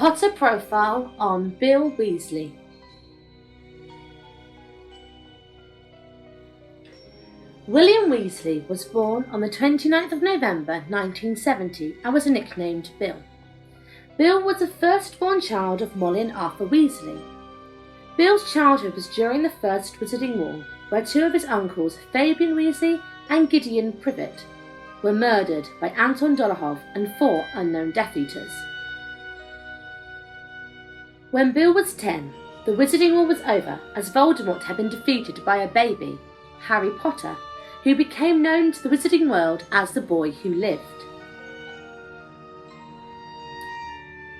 Potter Profile on Bill Weasley. William Weasley was born on the 29th of November 1970 and was nicknamed Bill. Bill was the firstborn child of Molly and Arthur Weasley. Bill's childhood was during the First Wizarding War, where two of his uncles, Fabian Weasley and Gideon Privet, were murdered by Anton Dolohov and 4 unknown Death Eaters. When Bill was 10, the Wizarding War was over as Voldemort had been defeated by a baby, Harry Potter, who became known to the Wizarding world as the Boy Who Lived.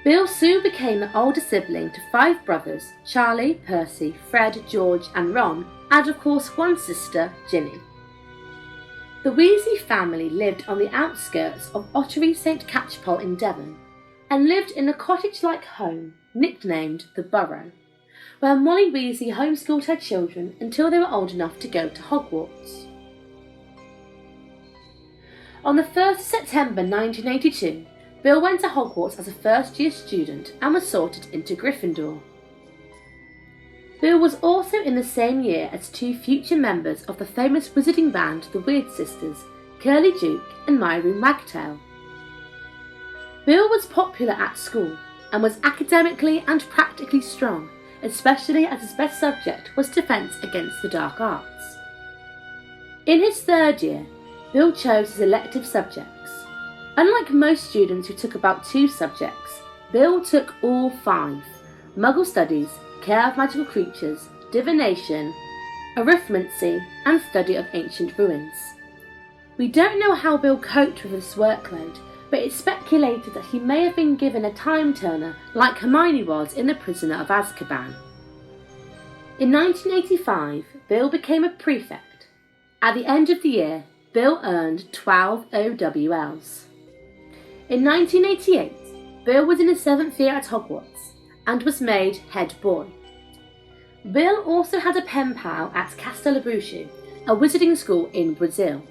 Bill soon became the older sibling to 5 brothers, Charlie, Percy, Fred, George and Ron, and of course one sister, Ginny. The Weasley family lived on the outskirts of Ottery St Catchpole in Devon, and lived in a cottage-like home nicknamed the Burrow, where Molly Weasley homeschooled her children until they were old enough to go to Hogwarts. On the 1st of September 1982, Bill went to Hogwarts as a first-year student and was sorted into Gryffindor. Bill was also in the same year as 2 future members of the famous wizarding band the Weird Sisters, Curly Duke and Myroom Wagtail. Bill was popular at school and was academically and practically strong, especially as his best subject was Defence Against the Dark Arts. In his 3rd year, Bill chose his elective subjects. Unlike most students who took about 2 subjects, Bill took all 5: Muggle Studies, Care of Magical Creatures, Divination, Arithmancy, and Study of Ancient Ruins. We don't know how Bill coped with this workload, but it's speculated that he may have been given a time turner like Hermione was in The Prisoner of Azkaban. In 1985, Bill became a prefect. At the end of the year, Bill earned 12 OWLs. In 1988, Bill was in his 7th year at Hogwarts and was made head boy. Bill also had a pen pal at Castelo Bruxo, a wizarding school in Brazil.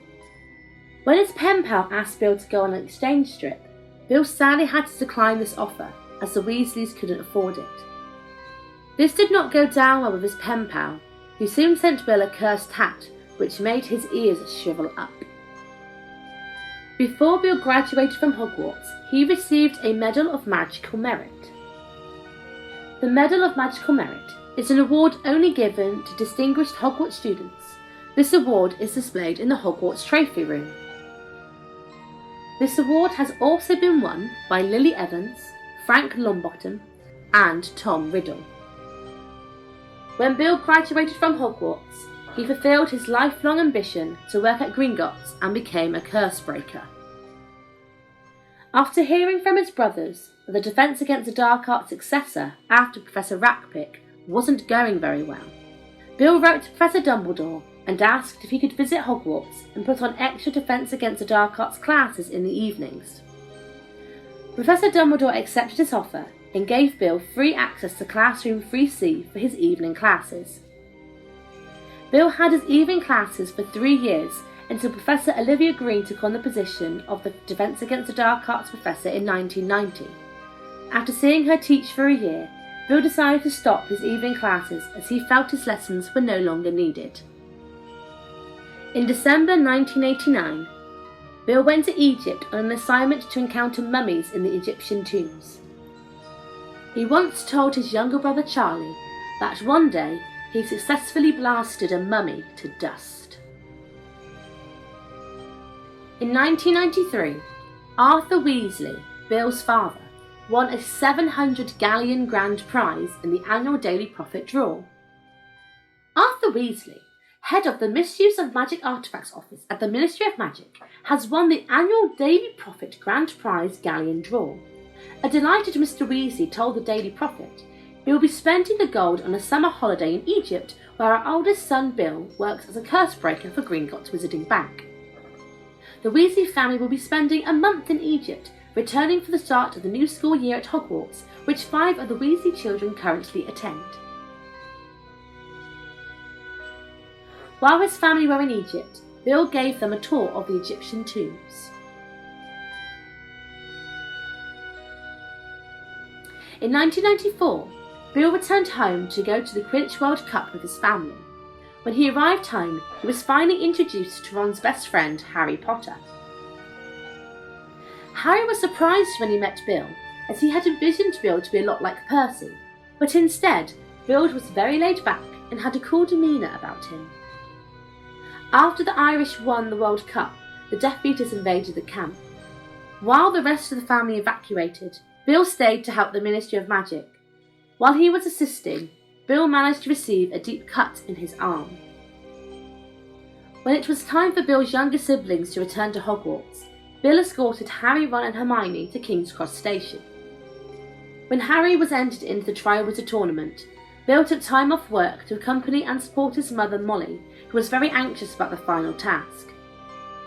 When his pen pal asked Bill to go on an exchange trip, Bill sadly had to decline this offer as the Weasleys couldn't afford it. This did not go down well with his pen pal, who soon sent Bill a cursed hat which made his ears shrivel up. Before Bill graduated from Hogwarts, he received a Medal of Magical Merit. The Medal of Magical Merit is an award only given to distinguished Hogwarts students. This award is displayed in the Hogwarts Trophy Room. This award has also been won by Lily Evans, Frank Longbottom, and Tom Riddle. When Bill graduated from Hogwarts, he fulfilled his lifelong ambition to work at Gringotts and became a curse breaker. After hearing from his brothers that the Defence Against the Dark Arts successor after Professor Rackpick wasn't going very well, Bill wrote to Professor Dumbledore and asked if he could visit Hogwarts and put on extra Defence Against the Dark Arts classes in the evenings. Professor Dumbledore accepted his offer and gave Bill free access to Classroom 3C for his evening classes. Bill had his evening classes for 3 years until Professor Olivia Green took on the position of the Defence Against the Dark Arts professor in 1990. After seeing her teach for a year, Bill decided to stop his evening classes as he felt his lessons were no longer needed. In December 1989, Bill went to Egypt on an assignment to encounter mummies in the Egyptian tombs. He once told his younger brother Charlie that one day he successfully blasted a mummy to dust. In 1993, Arthur Weasley, Bill's father, won a 700 galleon grand prize in the annual Daily Prophet draw. Arthur Weasley, head of the Misuse of Magic Artifacts Office at the Ministry of Magic, has won the annual Daily Prophet Grand Prize galleon draw. A delighted Mr. Weasley told the Daily Prophet he will be spending the gold on a summer holiday in Egypt, where our oldest son Bill works as a curse breaker for Gringotts Wizarding Bank. The Weasley family will be spending a month in Egypt, returning for the start of the new school year at Hogwarts, which 5 of the Weasley children currently attend. While his family were in Egypt, Bill gave them a tour of the Egyptian tombs. In 1994, Bill returned home to go to the Quidditch World Cup with his family. When he arrived home, he was finally introduced to Ron's best friend, Harry Potter. Harry was surprised when he met Bill, as he had envisioned Bill to be a lot like Percy, but instead, Bill was very laid back and had a cool demeanour about him. After the Irish won the World Cup, the Death Eaters invaded the camp. While the rest of the family evacuated, Bill stayed to help the Ministry of Magic. While he was assisting, Bill managed to receive a deep cut in his arm. When it was time for Bill's younger siblings to return to Hogwarts, Bill escorted Harry, Ron and Hermione to King's Cross Station. When Harry was entered into the Triwizard Tournament, Bill took time off work to accompany and support his mother Molly, who was very anxious about the final task.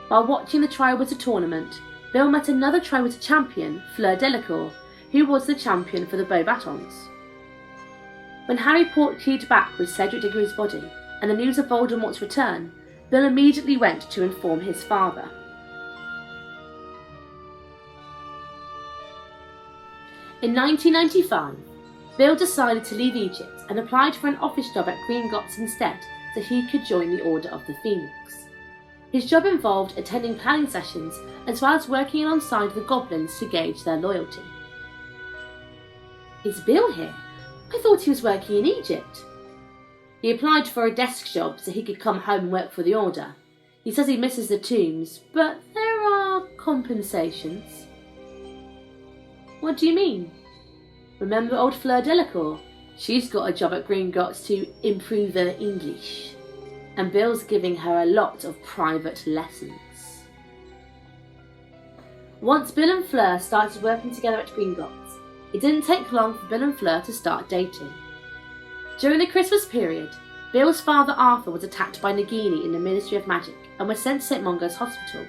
While watching the Triwizard Tournament, Bill met another Triwizard champion, Fleur Delacour, who was the champion for the Beauxbatons. When Harry portkeyed back with Cedric Diggory's body and the news of Voldemort's return, Bill immediately went to inform his father. In 1995, Bill decided to leave Egypt and applied for an office job at Gringotts instead so he could join the Order of the Phoenix. His job involved attending planning sessions as well as working alongside the goblins to gauge their loyalty. Is Bill here? I thought he was working in Egypt. He applied for a desk job so he could come home and work for the Order. He says he misses the tombs, but there are compensations. What do you mean? Remember old Fleur Delacour? She's got a job at Gringotts to improve her English. And Bill's giving her a lot of private lessons. Once Bill and Fleur started working together at Gringotts, it didn't take long for Bill and Fleur to start dating. During the Christmas period, Bill's father Arthur was attacked by Nagini in the Ministry of Magic and was sent to St Mungo's Hospital.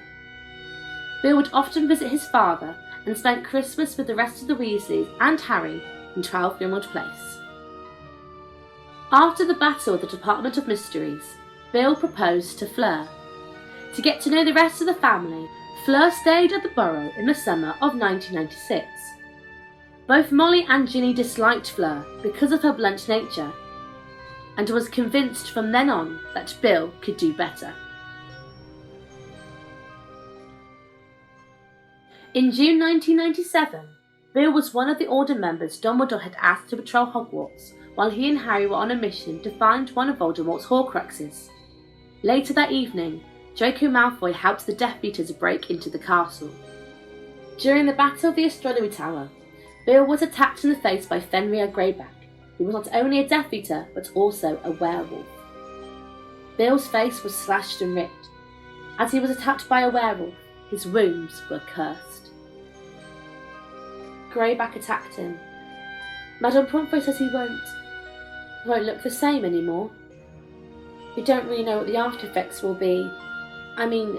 Bill would often visit his father and spent Christmas with the rest of the Weasleys and Harry in 12 Grimmauld Place. After the battle of the Department of Mysteries, Bill proposed to Fleur. To get to know the rest of the family, Fleur stayed at the Burrow in the summer of 1996. Both Molly and Ginny disliked Fleur because of her blunt nature, and was convinced from then on that Bill could do better. In June 1997, Bill was one of the Order members Dumbledore had asked to patrol Hogwarts while he and Harry were on a mission to find one of Voldemort's Horcruxes. Later that evening, Draco Malfoy helped the Death Eaters break into the castle. During the Battle of the Astronomy Tower, Bill was attacked in the face by Fenrir Greyback, who was not only a Death Eater but also a werewolf. Bill's face was slashed and ripped. As he was attacked by a werewolf, his wounds were cursed. Greyback attacked him. Madame Pomfrey says he won't look the same anymore. We don't really know what the after effects will be. I mean,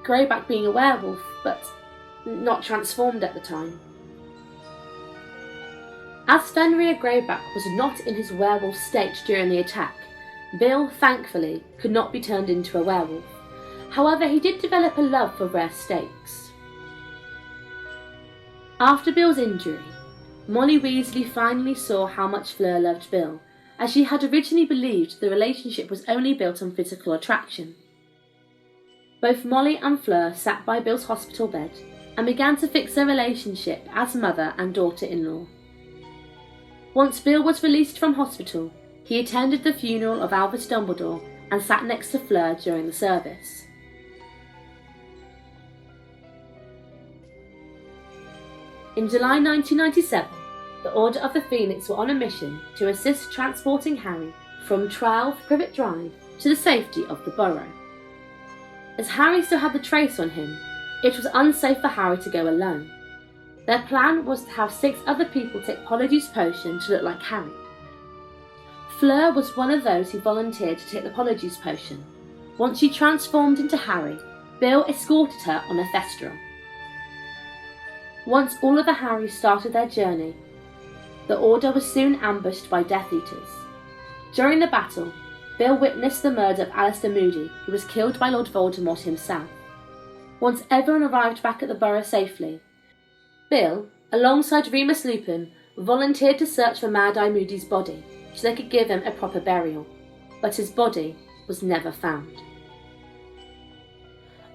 Greyback being a werewolf, but not transformed at the time. As Fenrir Greyback was not in his werewolf state during the attack, Bill, thankfully, could not be turned into a werewolf. However, he did develop a love for rare steaks. After Bill's injury, Molly Weasley finally saw how much Fleur loved Bill, as she had originally believed the relationship was only built on physical attraction. Both Molly and Fleur sat by Bill's hospital bed and began to fix their relationship as mother and daughter-in-law. Once Bill was released from hospital, he attended the funeral of Albus Dumbledore and sat next to Fleur during the service. In July 1997, the Order of the Phoenix were on a mission to assist transporting Harry from 12 Privet Drive to the safety of the Burrow. As Harry still had the trace on him, it was unsafe for Harry to go alone. Their plan was to have 6 other people take Polyjuice Potion to look like Harry. Fleur was one of those who volunteered to take the Polyjuice Potion. Once she transformed into Harry, Bill escorted her on a Thestral. Once all of the Harrys started their journey, the Order was soon ambushed by Death Eaters. During the battle, Bill witnessed the murder of Alistair Moody, who was killed by Lord Voldemort himself. Once everyone arrived back at the Burrow safely, Bill, alongside Remus Lupin, volunteered to search for Mad-Eye Moody's body so they could give him a proper burial, but his body was never found.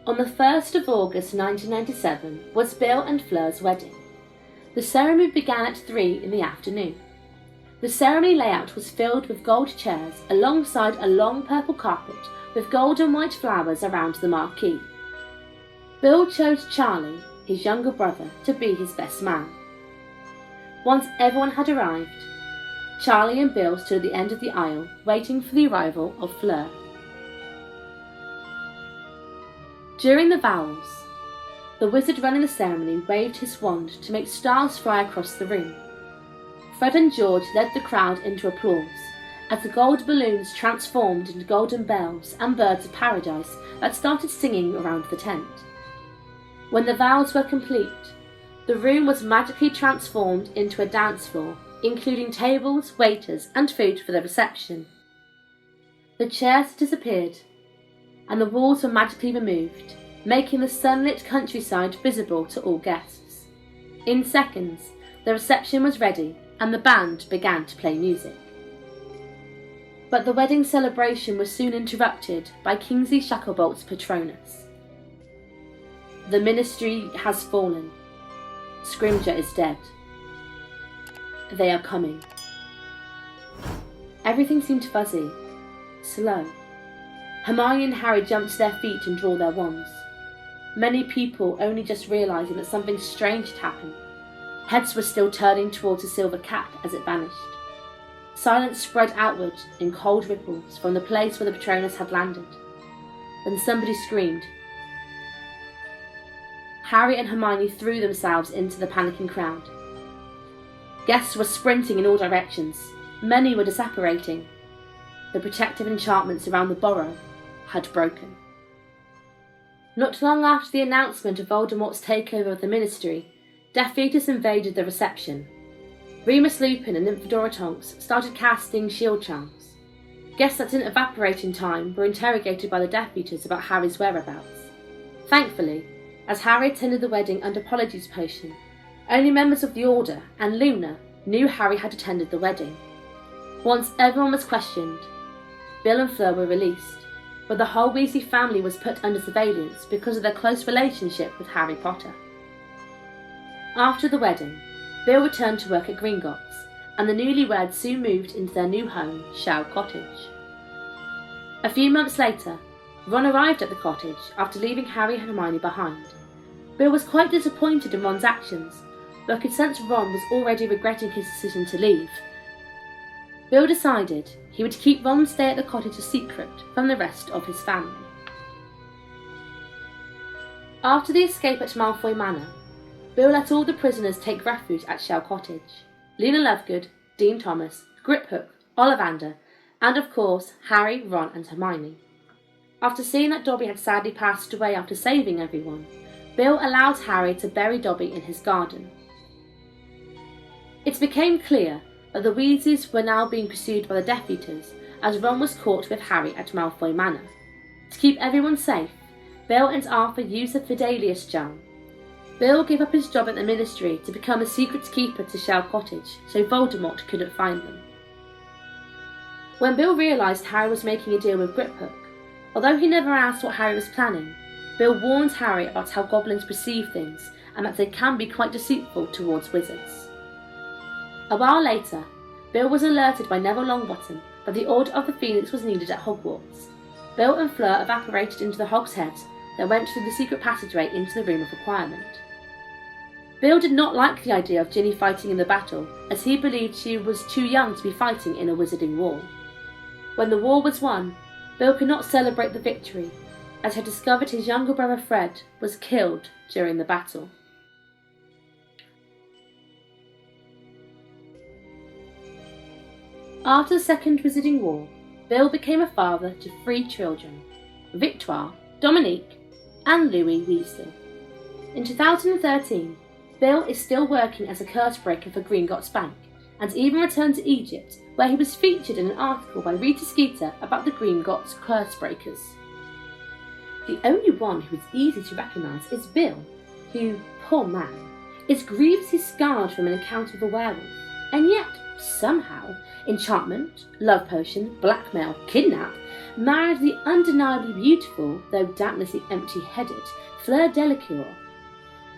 On the 1st of August 1997 was Bill and Fleur's wedding. The ceremony began at 3 in the afternoon. The ceremony layout was filled with gold chairs alongside a long purple carpet with gold and white flowers around the marquee. Bill chose Charlie, his younger brother, to be his best man. Once everyone had arrived, Charlie and Bill stood at the end of the aisle waiting for the arrival of Fleur. During the vows, the wizard running the ceremony waved his wand to make stars fly across the room. Fred and George led the crowd into applause as the gold balloons transformed into golden bells and birds of paradise that started singing around the tent. When the vows were complete, the room was magically transformed into a dance floor, including tables, waiters, and food for the reception. The chairs disappeared, and the walls were magically removed, making the sunlit countryside visible to all guests. In seconds, the reception was ready, and the band began to play music. But the wedding celebration was soon interrupted by Kingsley Shacklebolt's Patronus. The ministry has fallen. Scrimger is dead. They are coming. Everything seemed fuzzy, slow. Hermione and Harry jumped to their feet and drew their wands. Many people only just realising that something strange had happened. Heads were still turning towards the silver cap as it vanished. Silence spread outward in cold ripples from the place where the Patronus had landed. Then somebody screamed. Harry and Hermione threw themselves into the panicking crowd. Guests were sprinting in all directions. Many were disapparating. The protective enchantments around the burrow had broken. Not long after the announcement of Voldemort's takeover of the Ministry, Death Eaters invaded the reception. Remus Lupin and Nymphadora Tonks started casting shield charms. Guests that didn't evaporate in time were interrogated by the Death Eaters about Harry's whereabouts. Thankfully, as Harry attended the wedding under Polyjuice Potion, only members of the Order and Luna knew Harry had attended the wedding. Once everyone was questioned, Bill and Fleur were released, but the whole Weasley family was put under surveillance because of their close relationship with Harry Potter. After the wedding, Bill returned to work at Gringotts, and the newlyweds soon moved into their new home, Shell Cottage. A few months later, Ron arrived at the cottage after leaving Harry and Hermione behind. Bill was quite disappointed in Ron's actions, but could sense Ron was already regretting his decision to leave. Bill decided he would keep Ron's stay at the cottage a secret from the rest of his family. After the escape at Malfoy Manor, Bill let all the prisoners take refuge at Shell Cottage. Luna Lovegood, Dean Thomas, Griphook, Ollivander, and of course Harry, Ron and Hermione. After seeing that Dobby had sadly passed away after saving everyone, Bill allowed Harry to bury Dobby in his garden. It became clear that the Weasleys were now being pursued by the Death Eaters, as Ron was caught with Harry at Malfoy Manor. To keep everyone safe, Bill and Arthur used the Fidelius charm. Bill gave up his job at the Ministry to become a secret keeper to Shell Cottage, so Voldemort couldn't find them. When Bill realised Harry was making a deal with Griphook, although he never asked what Harry was planning, Bill warned Harry about how goblins perceive things and that they can be quite deceitful towards wizards. A while later, Bill was alerted by Neville Longbottom that the Order of the Phoenix was needed at Hogwarts. Bill and Fleur evaporated into the Hog's Head, then went through the secret passageway into the Room of Requirement. Bill did not like the idea of Ginny fighting in the battle, as he believed she was too young to be fighting in a wizarding war. When the war was won, Bill could not celebrate the victory, as he had discovered his younger brother Fred was killed during the battle. After the Second Wizarding War, Bill became a father to 3 children, Victoire, Dominique, and Louis Weasley. In 2013, Bill is still working as a curse breaker for Gringotts Bank, and even returned to Egypt, where he was featured in an article by Rita Skeeter about the Gringotts curse breakers. The only one who is easy to recognise is Bill, who, poor man, is grievously scarred from an encounter with a werewolf. and yet, somehow, enchantment, love potion, blackmail, kidnap, married the undeniably beautiful, though doubtlessly empty-headed, Fleur Delacour.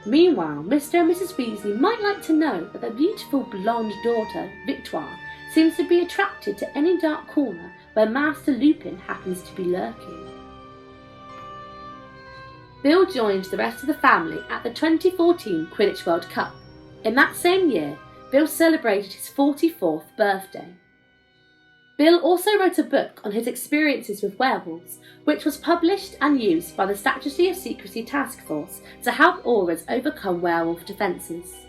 Meanwhile, Mr. and Mrs. Weasley might like to know that their beautiful blonde daughter, Victoire, seems to be attracted to any dark corner where Master Lupin happens to be lurking. Bill joined the rest of the family at the 2014 Quidditch World Cup. In that same year, Bill celebrated his 44th birthday. Bill also wrote a book on his experiences with werewolves, which was published and used by the Statutory of Secrecy Task Force to help Aurors overcome werewolf defences.